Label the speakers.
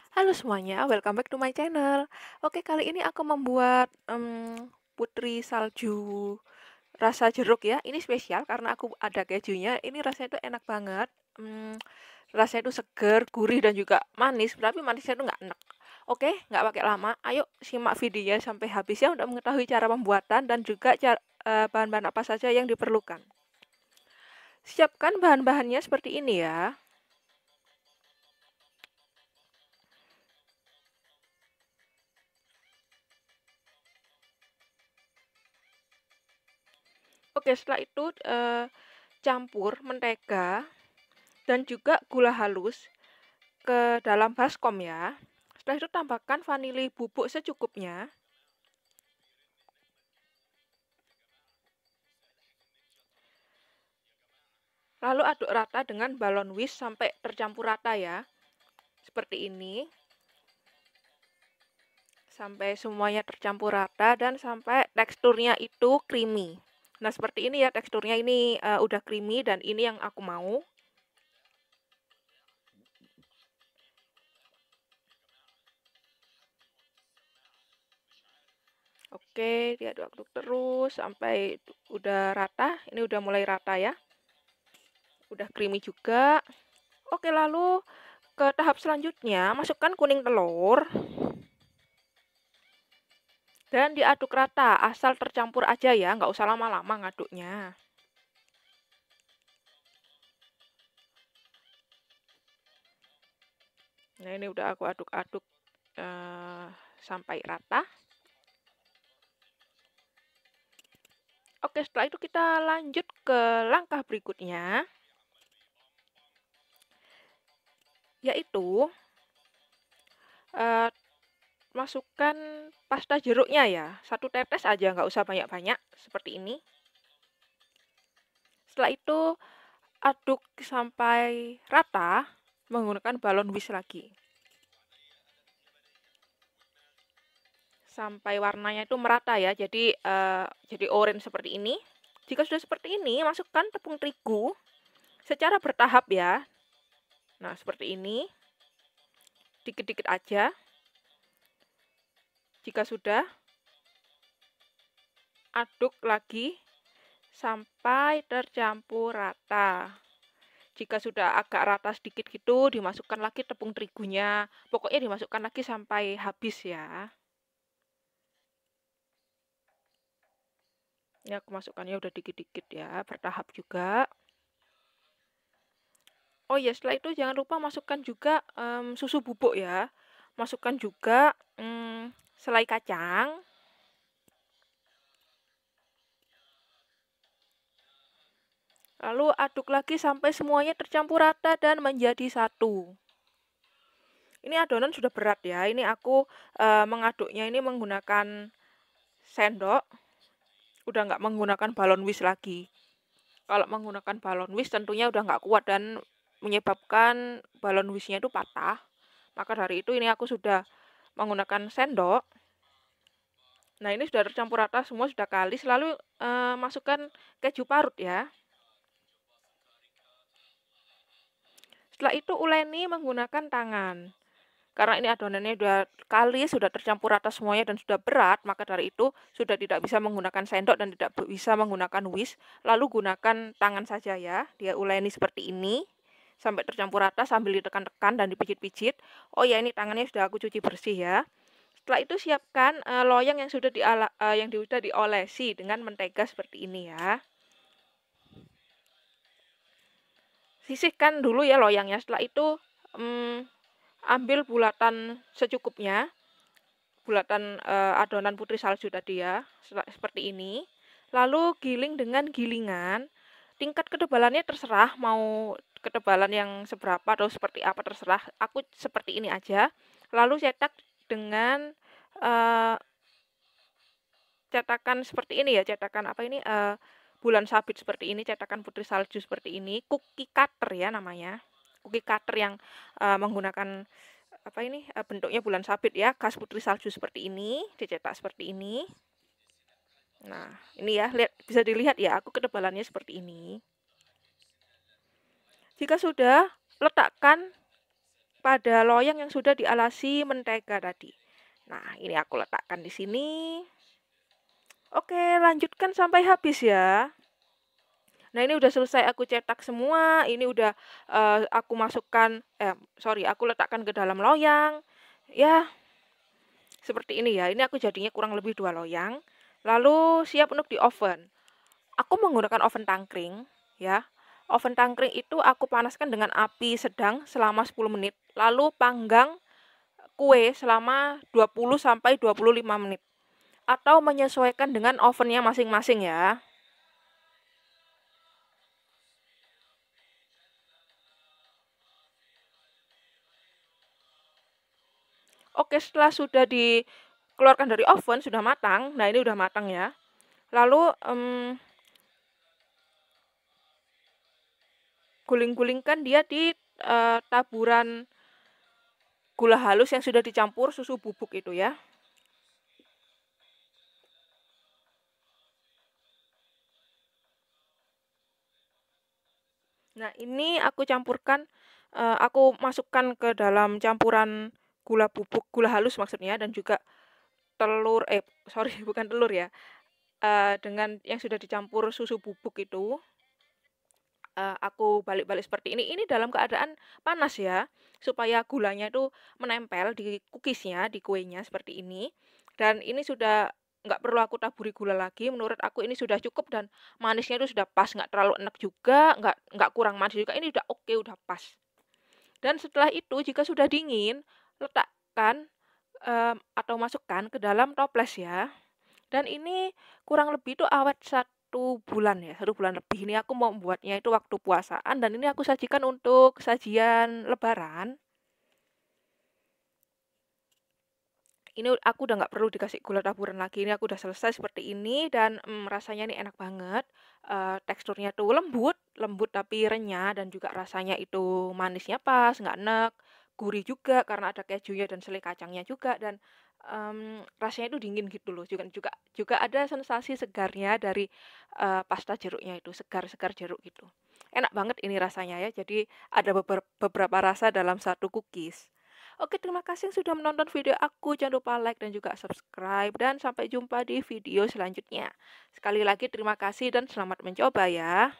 Speaker 1: Halo semuanya, welcome back to my channel. Oke, kali ini aku membuat putri salju rasa jeruk ya. Ini spesial karena aku ada kejunya. Ini rasanya itu enak banget. Mmm, Rasanya itu seger, gurih dan juga manis, tapi manisnya itu nggak enek. Oke, nggak pakai lama. Ayo simak videonya sampai habis ya untuk mengetahui cara pembuatan dan juga bahan-bahan apa saja yang diperlukan. Siapkan bahan-bahannya seperti ini ya. Oke, setelah itu campur mentega dan juga gula halus ke dalam baskom ya. Setelah itu tambahkan vanili bubuk secukupnya. Lalu aduk rata dengan balon whisk sampai tercampur rata ya. Seperti ini. Sampai semuanya tercampur rata dan sampai teksturnya itu creamy. Nah, seperti ini ya teksturnya, ini udah creamy dan ini yang aku mau. Oke, diaduk-aduk terus sampai udah rata. Ini udah mulai rata ya. Udah creamy juga. Oke, lalu ke tahap selanjutnya, masukkan kuning telur dan diaduk rata, asal tercampur aja ya, nggak usah lama-lama ngaduknya. Nah, ini udah aku aduk-aduk sampai rata. Oke, setelah itu kita lanjut ke langkah berikutnya, yaitu masukkan pasta jeruknya ya, 1 tetes aja, nggak usah banyak-banyak, seperti ini. Setelah itu aduk sampai rata menggunakan balon whisk lagi. Sampai warnanya itu merata ya, jadi orange seperti ini. Jika sudah seperti ini, masukkan tepung terigu secara bertahap ya. Nah, seperti ini. Dikit-dikit aja. Jika sudah, aduk lagi sampai tercampur rata. Jika sudah agak rata sedikit gitu, dimasukkan lagi tepung terigunya. Pokoknya dimasukkan lagi sampai habis ya. Ya, aku masukkannya udah dikit-dikit ya, bertahap juga. Oh iya, setelah itu jangan lupa masukkan juga susu bubuk ya. Masukkan juga selai kacang. Lalu aduk lagi sampai semuanya tercampur rata dan menjadi satu. Ini adonan sudah berat ya. Ini aku mengaduknya ini menggunakan sendok. Udah nggak menggunakan balon whisk lagi. Kalau menggunakan balon whisk tentunya udah nggak kuat dan menyebabkan balon whisknya itu patah. Maka dari itu ini aku sudah menggunakan sendok. Nah, ini sudah tercampur rata semua, sudah kalis. Lalu masukkan keju parut ya. Setelah itu uleni menggunakan tangan. Karena ini adonannya sudah kalis, sudah tercampur rata semuanya dan sudah berat, maka dari itu sudah tidak bisa menggunakan sendok dan tidak bisa menggunakan whisk. Lalu gunakan tangan saja ya. Dia uleni seperti ini sampai tercampur rata sambil ditekan-tekan dan dipijit-pijit. Oh ya, ini tangannya sudah aku cuci bersih ya. Setelah itu siapkan loyang yang sudah diolesi dengan mentega seperti ini ya. Sisihkan dulu ya loyangnya. Setelah itu ambil bulatan secukupnya. Bulatan adonan putri salju tadi ya, seperti ini. Lalu giling dengan gilingan. Tingkat ketebalannya terserah, mau ketebalan yang seberapa atau seperti apa terserah. Aku seperti ini aja. Lalu cetak dengan cetakan seperti ini ya, cetakan apa ini, bulan sabit seperti ini, cetakan putri salju seperti ini, cookie cutter ya namanya. Cookie cutter yang menggunakan apa ini, bentuknya bulan sabit ya, gas putri salju seperti ini, dicetak seperti ini. Nah, ini ya, bisa dilihat ya, aku ketebalannya seperti ini. Jika sudah, letakkan pada loyang yang sudah dialasi mentega tadi. Nah, ini aku letakkan di sini. Oke, lanjutkan sampai habis ya. Nah, ini udah selesai aku cetak semua. Ini udah aku masukkan, aku letakkan ke dalam loyang. Ya, seperti ini ya. Ini aku jadinya kurang lebih 2 loyang. Lalu siap untuk di oven. Aku menggunakan oven tangkring ya. Oven tangkring itu aku panaskan dengan api sedang selama 10 menit. Lalu panggang kue selama 20 sampai 25 menit. Atau menyesuaikan dengan ovennya masing-masing ya. Oke, setelah sudah dikeluarkan dari oven, sudah matang. Nah, ini udah matang ya. Lalu guling-gulingkan dia di taburan gula halus yang sudah dicampur susu bubuk itu ya. Nah, ini aku campurkan, aku masukkan ke dalam campuran gula halus maksudnya, dan juga telur, sorry bukan telur ya, dengan yang sudah dicampur susu bubuk itu. Aku balik-balik seperti ini. Ini dalam keadaan panas ya, supaya gulanya itu menempel di cookiesnya, di kuenya seperti ini. Dan ini sudah nggak perlu aku taburi gula lagi. Menurut aku ini sudah cukup dan manisnya itu sudah pas, nggak terlalu enak juga, nggak kurang manis juga. Ini udah oke, udah pas. Dan setelah itu jika sudah dingin, letakkan atau masukkan ke dalam toples ya. Dan ini kurang lebih itu awet 1 bulan ya, 1 bulan lebih. Ini aku mau membuatnya itu waktu puasaan dan ini aku sajikan untuk sajian lebaran. Ini aku udah nggak perlu dikasih gula taburan lagi, ini aku udah selesai seperti ini dan rasanya ini enak banget. Teksturnya tuh lembut, lembut tapi renyah dan juga rasanya itu manisnya pas, nggak enek, gurih juga karena ada kejunya dan selai kacangnya juga dan rasanya itu dingin gitu loh. Juga juga juga ada sensasi segarnya dari pasta jeruknya itu, segar-segar jeruk gitu. Enak banget ini rasanya ya. Jadi ada beberapa rasa dalam satu cookies. Oke, terima kasih yang sudah menonton video aku. Jangan lupa like dan juga subscribe. Dan sampai jumpa di video selanjutnya. Sekali lagi terima kasih dan selamat mencoba ya.